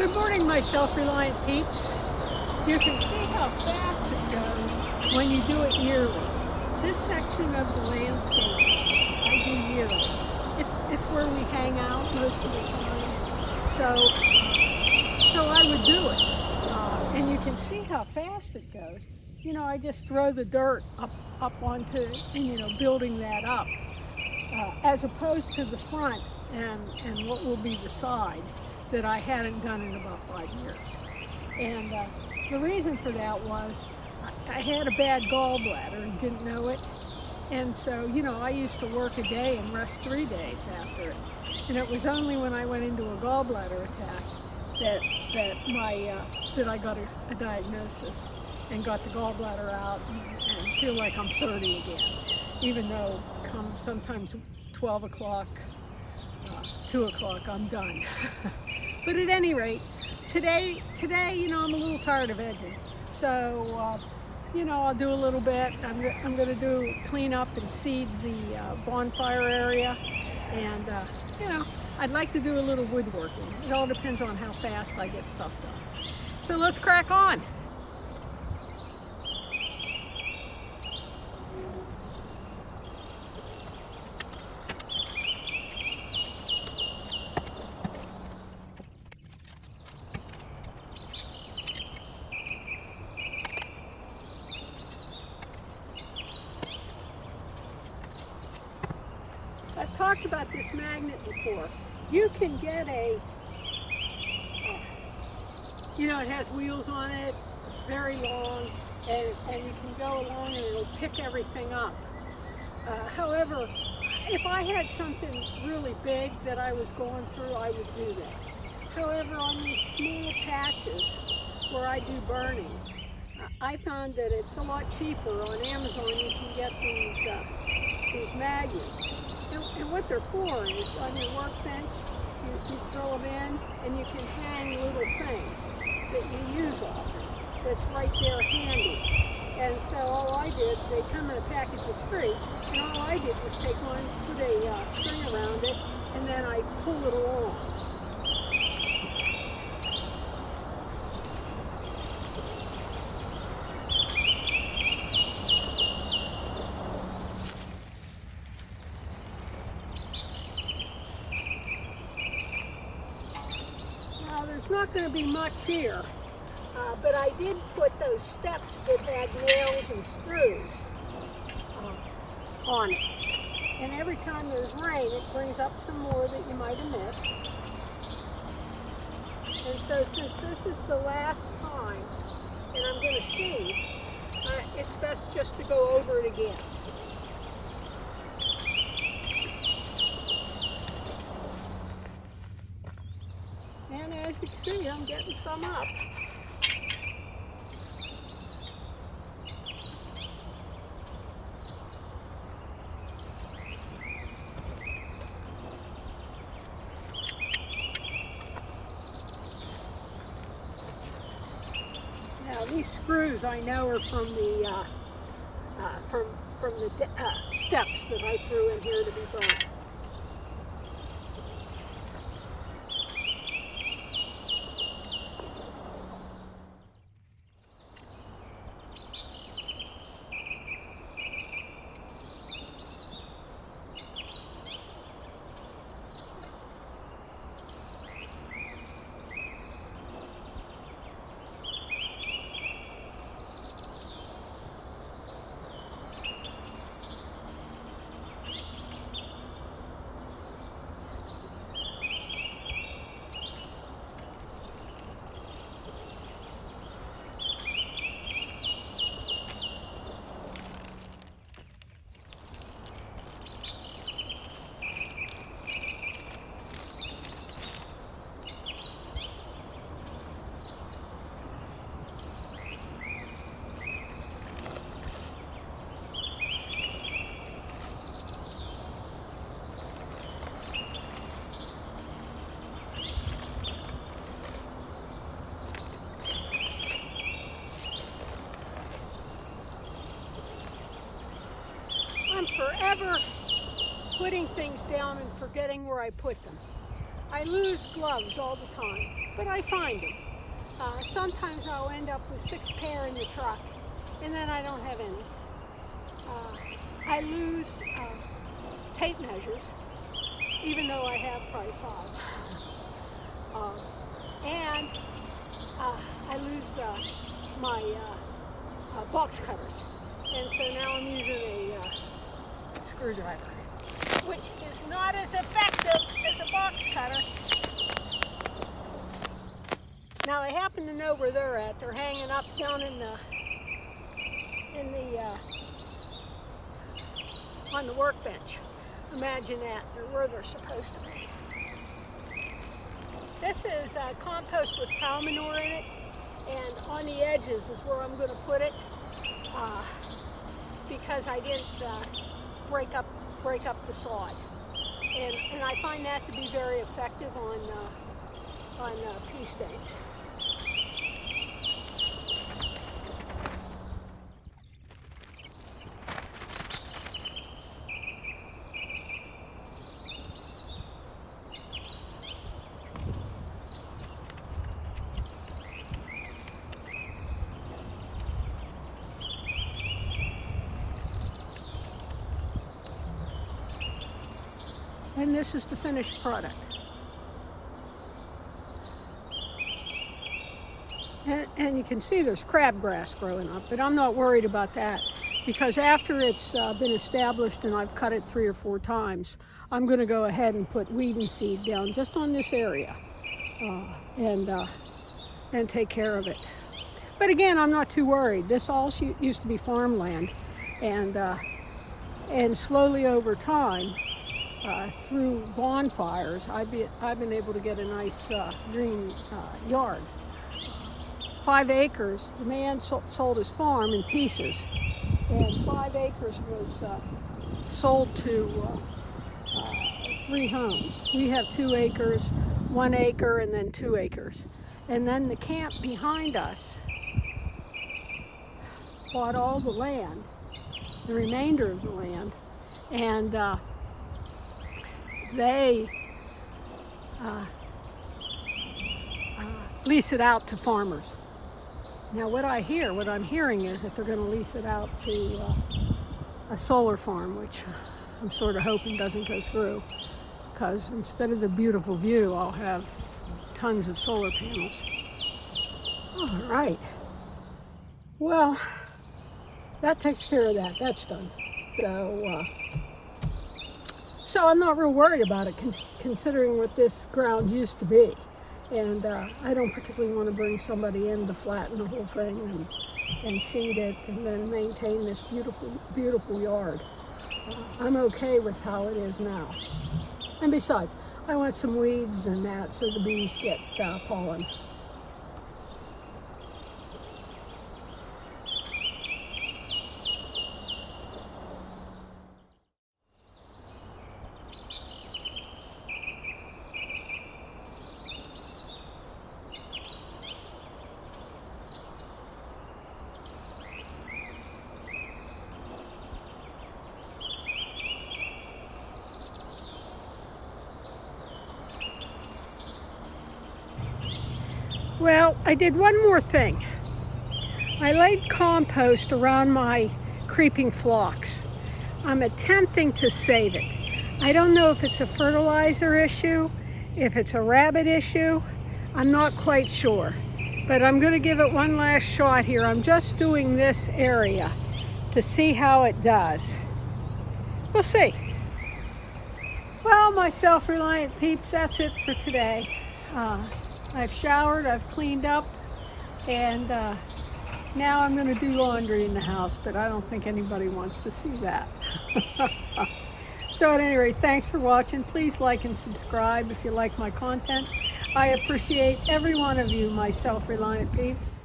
Good morning, my self-reliant peeps. You can see how fast it goes when you do it yearly. This section of the landscape I do yearly. It's where we hang out most of the time. So I would do it. And you can see how fast it goes. You know, I just throw the dirt up onto, and building that up. As opposed to the front and what will be the side that I hadn't done in about 5 years. And the reason for that was I had a bad gallbladder and didn't know it. And so, I used to work a day and rest 3 days after it. And it was only when I went into a gallbladder attack that I got a diagnosis and got the gallbladder out and feel like I'm 30 again. Even though come sometimes 12 o'clock, 2 o'clock, I'm done. But at any rate, today, I'm a little tired of edging. So, I'll do a little bit. I'm going to clean up and seed the bonfire area. And, I'd like to do a little woodworking. It all depends on how fast I get stuff done. So let's crack on. I've talked about this magnet before. You can get it has wheels on it, it's very long, and you can go along and it'll pick everything up. However, if I had something really big that I was going through, I would do that. However, on these small patches where I do burnings, I found that it's a lot cheaper. On Amazon you can get these magnets. And what they're for is on your workbench, you throw them in and you can hang little things that you use often that's right there handy. And so all I did, they come in a package of 3, and all I did was take one, put a string around it, and then I pull it along. There's not going to be much here, but I did put those steps that had nails and screws on it. And every time there's rain, it brings up some more that you might have missed. And so since this is the last time, and I'm going to seed, it's best just to go over it again. And as you can see, I'm getting some up. Now these screws I know are from the steps that I threw in here to be burnt. I'm forever putting things down and forgetting where I put them. I lose gloves all the time. but I find them. Sometimes I'll end up with 6 pair in the truck, and then I don't have any. I lose tape measures, even though I have probably 5. And I lose my box cutters. And so now I'm using a screwdriver, which is not as effective as a box cutter. Now I happen to know where they're at. They're hanging up down on the workbench. Imagine that. They're where they're supposed to be. This is compost with cow manure in it, and on the edges is where I'm going to put it, because I didn't break up the sod, and I find that to be very effective on pea stains. And this is the finished product. And you can see there's crabgrass growing up, but I'm not worried about that, because after it's been established and I've cut it 3 or 4 times, I'm going to go ahead and put weed and feed down just on this area and take care of it. But again, I'm not too worried. This all used to be farmland, and slowly over time, through bonfires, I've been able to get a nice green yard. 5 acres, the man sold his farm in pieces, and 5 acres was sold to 3 homes. We have 2 acres, 1 acre, and then 2 acres. And then the camp behind us bought all the land, the remainder of the land, and they lease it out to farmers. Now what I'm hearing is that they're going to lease it out to a solar farm, which I'm sort of hoping doesn't go through, because instead of the beautiful view, I'll have tons of solar panels. All right. Well, that takes care of that. That's done. So I'm not real worried about it, considering what this ground used to be. And I don't particularly want to bring somebody in to flatten the whole thing and seed it and then maintain this beautiful, beautiful yard. I'm okay with how it is now. And besides, I want some weeds and that so the bees get pollen. Well, I did one more thing. I laid compost around my Creeping Phlox. I'm attempting to save it. I don't know if it's a fertilizer issue, if it's a rabbit issue. I'm not quite sure, but I'm going to give it one last shot here. I'm just doing this area to see how it does. We'll see. Well, my self-reliant peeps, that's it for today. I've showered, I've cleaned up, and now I'm going to do laundry in the house, but I don't think anybody wants to see that. So at any rate, thanks for watching. Please like and subscribe if you like my content. I appreciate every one of you, my self-reliant peeps.